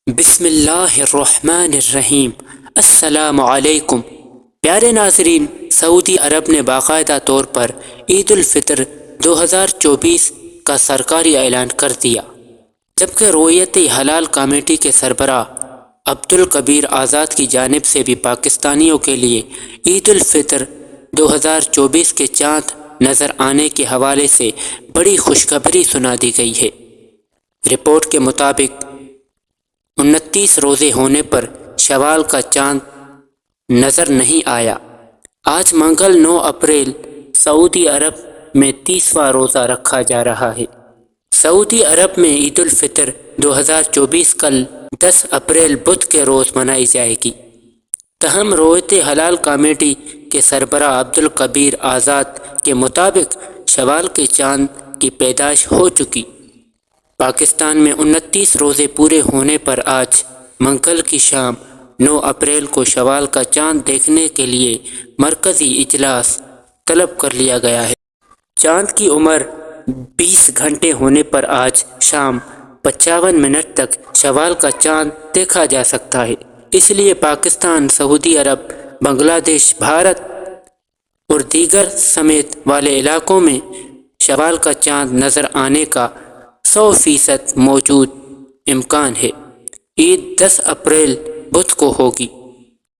بسم اللہ الرحمن الرحیم۔ السلام علیکم۔ پیارے ناظرین، سعودی عرب نے باقاعدہ طور پر عید الفطر 2024 کا سرکاری اعلان کر دیا، جبکہ رویت حلال کمیٹی کے سربراہ عبدالکبیر آزاد کی جانب سے بھی پاکستانیوں کے لیے عید الفطر 2024 کے چاند نظر آنے کے حوالے سے بڑی خوشخبری سنا دی گئی ہے۔ رپورٹ کے مطابق 29 روزے ہونے پر شوال کا چاند نظر نہیں آیا۔ آج منگل 9 اپریل سعودی عرب میں 30واں روزہ رکھا جا رہا ہے۔ سعودی عرب میں عید الفطر 2024 کل 10 اپریل بدھ کے روز منائی جائے گی۔ تاہم رویت حلال کمیٹی کے سربراہ عبدالکبیر آزاد کے مطابق شوال کے چاند کی پیدائش ہو چکی۔ پاکستان میں 29 روزے پورے ہونے پر آج منگل کی شام 9 اپریل کو شوال کا چاند دیکھنے کے لیے مرکزی اجلاس طلب کر لیا گیا ہے۔ چاند کی عمر 20 گھنٹے ہونے پر آج شام 55 منٹ تک شوال کا چاند دیکھا جا سکتا ہے۔ اس لیے پاکستان، سعودی عرب، بنگلہ دیش، بھارت اور دیگر سمیت والے علاقوں میں شوال کا چاند نظر آنے کا 100% موجود امکان ہے۔ عید 10 اپریل بدھ کو ہوگی۔